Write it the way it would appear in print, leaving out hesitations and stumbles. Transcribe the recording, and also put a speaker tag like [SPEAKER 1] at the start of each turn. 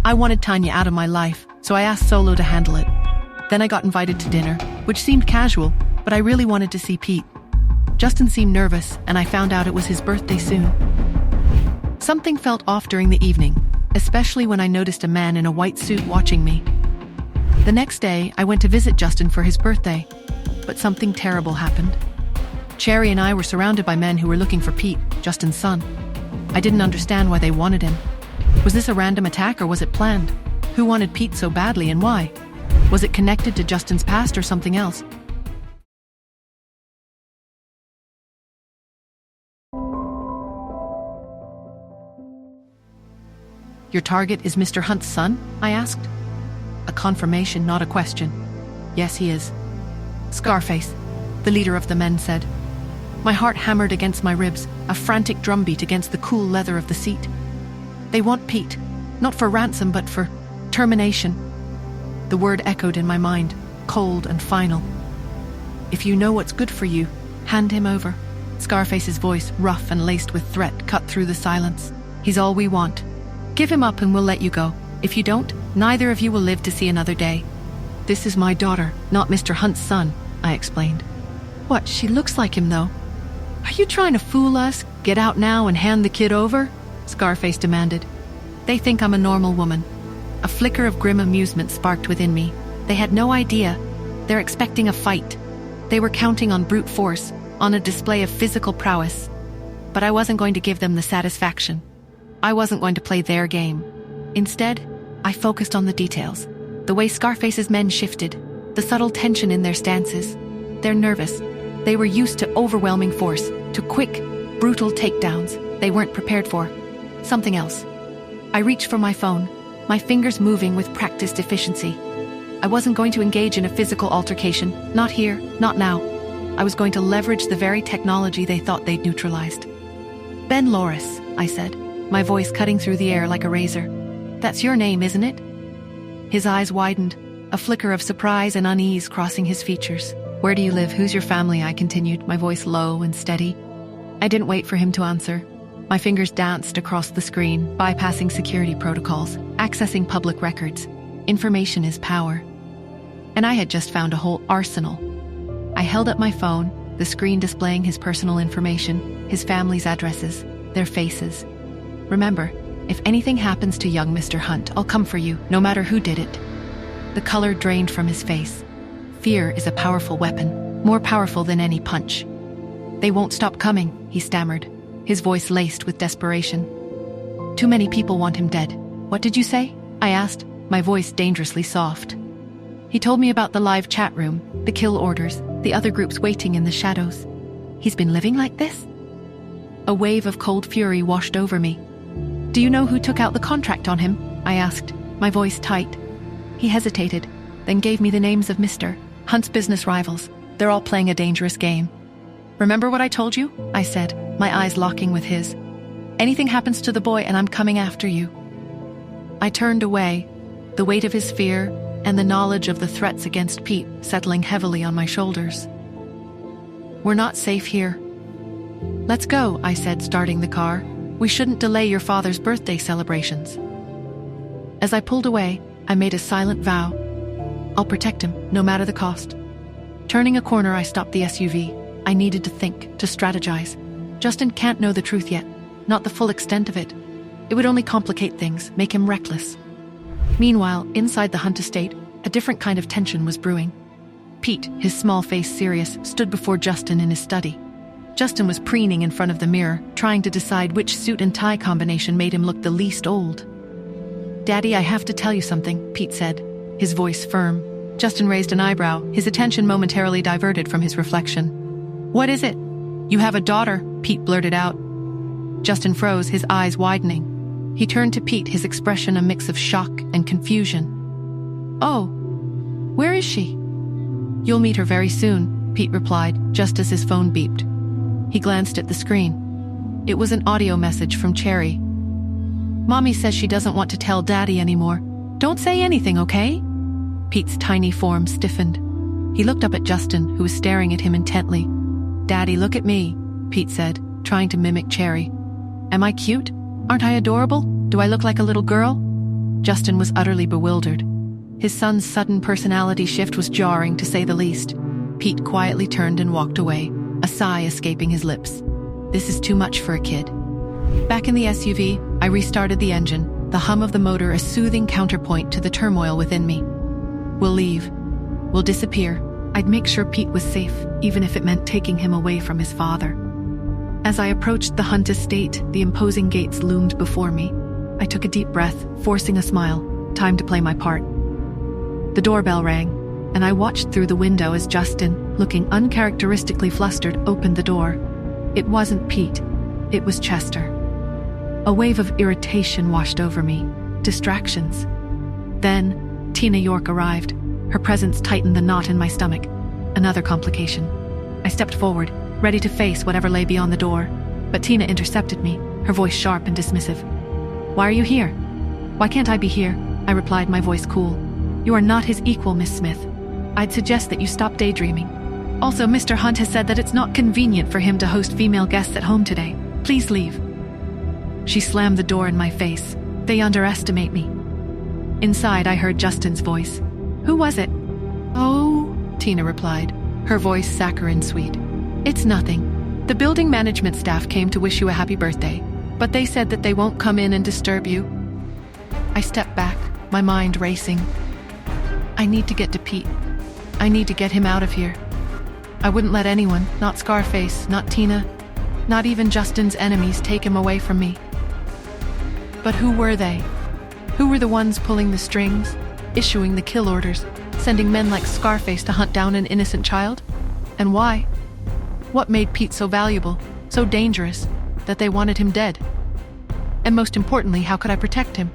[SPEAKER 1] I wanted Tanya out of my life, so I asked Solo to handle it. Then I got invited to dinner, which seemed casual, but I really wanted to see Pete. Justin seemed nervous, and I found out it was his birthday soon. Something felt off during the evening, especially when I noticed a man in a white suit watching me. The next day, I went to visit Justin for his birthday, but something terrible happened. Cherry and I were surrounded by men who were looking for Pete, Justin's son. I didn't understand why they wanted him. Was this a random attack or was it planned? Who wanted Pete so badly and why? Was it connected to Justin's past or something else? Your target is Mr. Hunt's son? I asked. A confirmation, not a question. Yes, he is. Scarface, the leader of the men said. My heart hammered against my ribs, a frantic drumbeat against the cool leather of the seat. They want Pete, not for ransom but for termination. The word echoed in my mind, cold and final. If you know what's good for you, hand him over. Scarface's voice, rough and laced with threat, cut through the silence. He's all we want. Give him up and we'll let you go. If you don't, neither of you will live to see another day. This is my daughter, not Mr. Hunt's son, I explained. What, she looks like him though. Are you trying to fool us? Get out now and hand the kid over? Scarface demanded. They think I'm a normal woman. A flicker of grim amusement sparked within me. They had no idea. They're expecting a fight. They were counting on brute force, on a display of physical prowess. But I wasn't going to give them the satisfaction. I wasn't going to play their game. Instead, I focused on the details. The way Scarface's men shifted, the subtle tension in their stances. They're nervous. They were used to overwhelming force, to quick, brutal takedowns they weren't prepared for. Something else. I reached for my phone, my fingers moving with practiced efficiency. I wasn't going to engage in a physical altercation, not here, not now. I was going to leverage the very technology they thought they'd neutralized. Ben Loris, I said, my voice cutting through the air like a razor. That's your name, isn't it? His eyes widened, a flicker of surprise and unease crossing his features. Where do you live? Who's your family? I continued, my voice low and steady. I didn't wait for him to answer. My fingers danced across the screen, bypassing security protocols, accessing public records. Information is power. And I had just found a whole arsenal. I held up my phone, the screen displaying his personal information, his family's addresses, their faces. Remember, if anything happens to young Mr. Hunt, I'll come for you, no matter who did it. The color drained from his face. Fear is a powerful weapon, more powerful than any punch. They won't stop coming, he stammered, his voice laced with desperation. Too many people want him dead. What did you say? I asked, my voice dangerously soft. He told me about the live chat room, the kill orders, the other groups waiting in the shadows. He's been living like this? A wave of cold fury washed over me. Do you know who took out the contract on him? I asked, my voice tight. He hesitated, then gave me the names of Mr. Hunt's business rivals. They're all playing a dangerous game. Remember what I told you? I said, my eyes locking with his. Anything happens to the boy and I'm coming after you. I turned away, the weight of his fear and the knowledge of the threats against Pete settling heavily on my shoulders. We're not safe here. Let's go, I said, starting the car. We shouldn't delay your father's birthday celebrations. As I pulled away, I made a silent vow. I'll protect him, no matter the cost. Turning a corner, I stopped the SUV. I needed to think, to strategize. Justin can't know the truth yet, not the full extent of it. It would only complicate things, make him reckless. Meanwhile, inside the Hunt estate, a different kind of tension was brewing. Pete, his small face serious, stood before Justin in his study. Justin was preening in front of the mirror, trying to decide which suit and tie combination made him look the least old. Daddy, I have to tell you something, Pete said, his voice firm. Justin raised an eyebrow, his attention momentarily diverted from his reflection. What is it? You have a daughter, Pete blurted out. Justin froze, his eyes widening. He turned to Pete, his expression a mix of shock and confusion. Oh, where is she? You'll meet her very soon, Pete replied, just as his phone beeped. He glanced at the screen. It was an audio message from Cherry. Mommy says she doesn't want to tell Daddy anymore. Don't say anything, okay? Pete's tiny form stiffened. He looked up at Justin, who was staring at him intently. Daddy, look at me, Pete said, trying to mimic Cherry. Am I cute? Aren't I adorable? Do I look like a little girl? Justin was utterly bewildered. His son's sudden personality shift was jarring, to say the least. Pete quietly turned and walked away, a sigh escaping his lips. This is too much for a kid. Back in the SUV, I restarted the engine, the hum of the motor a soothing counterpoint to the turmoil within me. We'll leave. We'll disappear. I'd make sure Pete was safe, even if it meant taking him away from his father. As I approached the Hunt estate, the imposing gates loomed before me. I took a deep breath, forcing a smile. Time to play my part. The doorbell rang, and I watched through the window as Justin, looking uncharacteristically flustered, opened the door. It wasn't Pete. It was Chester. A wave of irritation washed over me. Distractions. Then, Tina York arrived. Her presence tightened the knot in my stomach. Another complication. I stepped forward, ready to face whatever lay beyond the door. But Tina intercepted me, her voice sharp and dismissive. "Why are you here?" "Why can't I be here?" I replied, my voice cool. "You are not his equal, Miss Smith. I'd suggest that you stop daydreaming. Also, Mr. Hunt has said that it's not convenient for him to host female guests at home today. Please leave." She slammed the door in my face. "They underestimate me." Inside, I heard Justin's voice. "Who was it?" "Oh," Tina replied, her voice saccharine sweet. "It's nothing. The building management staff came to wish you a happy birthday, but they said that they won't come in and disturb you." I stepped back, my mind racing. I need to get to Pete. I need to get him out of here. I wouldn't let anyone, not Scarface, not Tina, not even Justin's enemies, take him away from me. But who were they? Who were the ones pulling the strings, issuing the kill orders, sending men like Scarface to hunt down an innocent child? And why? What made Pete so valuable, so dangerous, that they wanted him dead? And most importantly, how could I protect him?